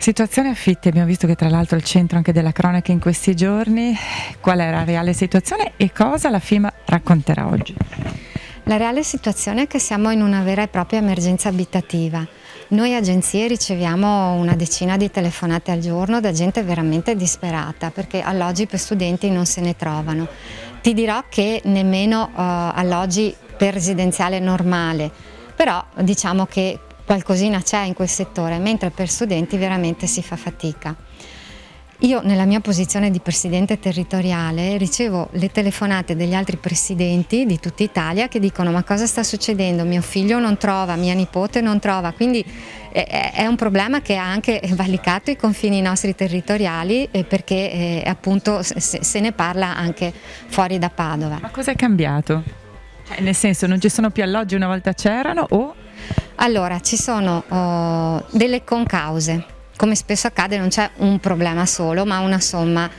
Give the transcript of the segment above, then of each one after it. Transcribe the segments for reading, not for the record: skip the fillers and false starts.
Situazione affitti, abbiamo visto che tra l'altro è il centro anche della cronaca in questi giorni. Qual è la reale situazione e cosa la FIMA racconterà oggi? La reale situazione è che siamo in una vera e propria emergenza abitativa. Noi agenzie riceviamo una decina di telefonate al giorno da gente veramente disperata perché alloggi per studenti non se ne trovano. Ti dirò che nemmeno alloggi per residenziale normale, però diciamo che qualcosina c'è in quel settore, mentre per studenti veramente si fa fatica. Io nella mia posizione di presidente territoriale ricevo le telefonate degli altri presidenti di tutta Italia che dicono: ma cosa sta succedendo? Mio figlio non trova, mia nipote non trova, quindi è un problema che ha anche valicato i confini nostri territoriali perché appunto se ne parla anche fuori da Padova. Ma cosa è cambiato? Nel senso, non ci sono più alloggi una volta c'erano o? Allora, ci sono delle concause. Come spesso accade non c'è un problema solo, ma una somma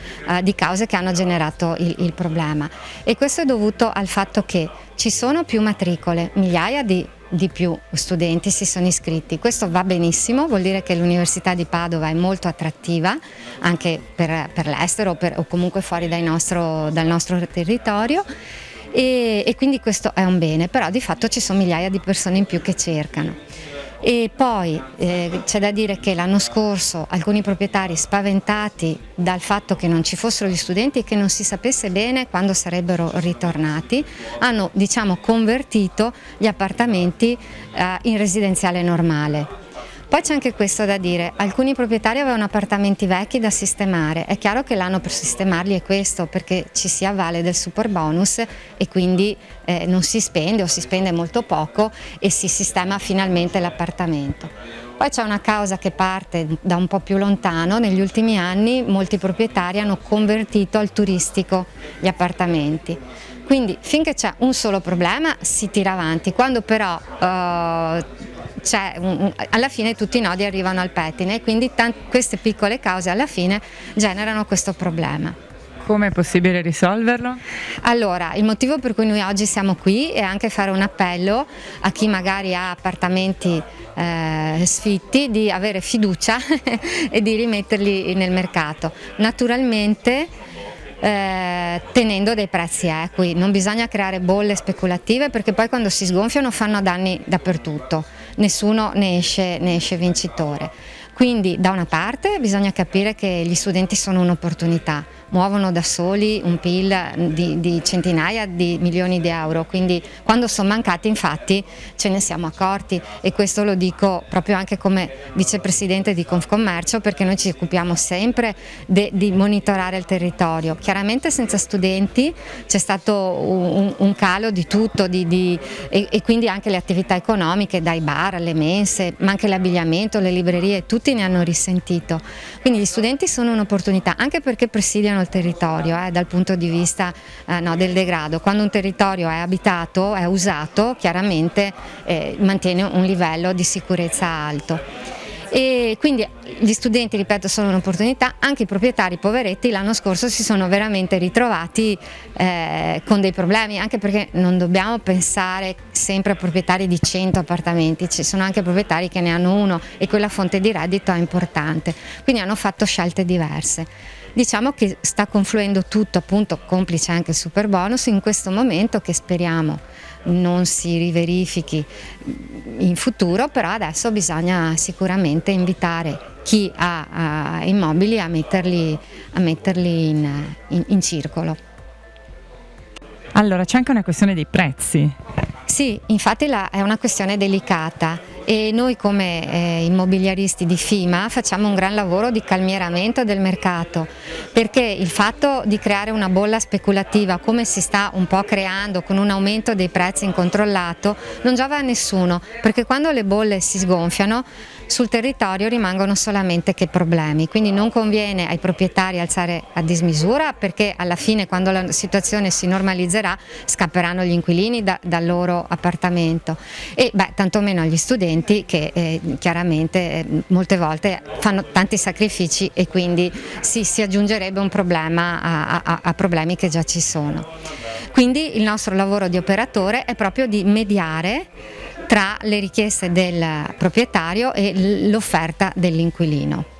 di cause che hanno generato il problema. E questo è dovuto al fatto che ci sono più matricole, migliaia di più studenti si sono iscritti. Questo va benissimo, vuol dire che l'Università di Padova è molto attrattiva anche per l'estero o comunque fuori dal nostro territorio. E quindi questo è un bene, però di fatto ci sono migliaia di persone in più che cercano. E poi c'è da dire che l'anno scorso alcuni proprietari, spaventati dal fatto che non ci fossero gli studenti e che non si sapesse bene quando sarebbero ritornati, hanno convertito gli appartamenti in residenziale normale. Poi c'è anche questo da dire: alcuni proprietari avevano appartamenti vecchi da sistemare, è chiaro che l'anno per sistemarli è questo, perché ci si avvale del super bonus e quindi non si spende o si spende molto poco e si sistema finalmente l'appartamento. Poi c'è una causa che parte da un po' più lontano: negli ultimi anni molti proprietari hanno convertito al turistico gli appartamenti. Quindi finché c'è un solo problema si tira avanti, quando però alla fine tutti i nodi arrivano al pettine e quindi queste piccole cause alla fine generano questo problema. Come è possibile risolverlo? Allora, il motivo per cui noi oggi siamo qui è anche fare un appello a chi magari ha appartamenti sfitti di avere fiducia e di rimetterli nel mercato. Naturalmente tenendo dei prezzi equi, non bisogna creare bolle speculative perché poi quando si sgonfiano fanno danni dappertutto, nessuno ne esce vincitore. Quindi da una parte bisogna capire che gli studenti sono un'opportunità, muovono da soli un PIL di centinaia di milioni di euro, quindi quando sono mancati infatti ce ne siamo accorti, e questo lo dico proprio anche come vicepresidente di Confcommercio, perché noi ci occupiamo sempre di monitorare il territorio. Chiaramente senza studenti c'è stato un calo di tutto e quindi anche le attività economiche, dai bar alle mense, ma anche l'abbigliamento, le librerie, tutti ne hanno risentito. Quindi gli studenti sono un'opportunità anche perché presidiano il territorio dal punto di vista del degrado. Quando un territorio è abitato, è usato, chiaramente mantiene un livello di sicurezza alto. E quindi gli studenti, ripeto, sono un'opportunità, anche i proprietari poveretti l'anno scorso si sono veramente ritrovati con dei problemi, anche perché non dobbiamo pensare sempre a proprietari di 100 appartamenti, ci sono anche proprietari che ne hanno uno e quella fonte di reddito è importante, quindi hanno fatto scelte diverse. Diciamo che sta confluendo tutto, appunto complice anche il super bonus, in questo momento, che speriamo non si riverifichi in futuro, però adesso bisogna sicuramente invitare chi ha immobili a metterli in circolo. Allora, c'è anche una questione dei prezzi. Sì, infatti è una questione delicata e noi come immobiliaristi di FIMA facciamo un gran lavoro di calmieramento del mercato, perché il fatto di creare una bolla speculativa come si sta un po' creando con un aumento dei prezzi incontrollato non giova a nessuno, perché quando le bolle si sgonfiano sul territorio rimangono solamente che problemi, quindi non conviene ai proprietari alzare a dismisura, perché alla fine quando la situazione si normalizzerà scapperanno gli inquilini dal loro appartamento e tantomeno agli studenti che chiaramente molte volte fanno tanti sacrifici e quindi si aggiungerebbe un problema a problemi che già ci sono. Quindi il nostro lavoro di operatore è proprio di mediare tra le richieste del proprietario e l'offerta dell'inquilino.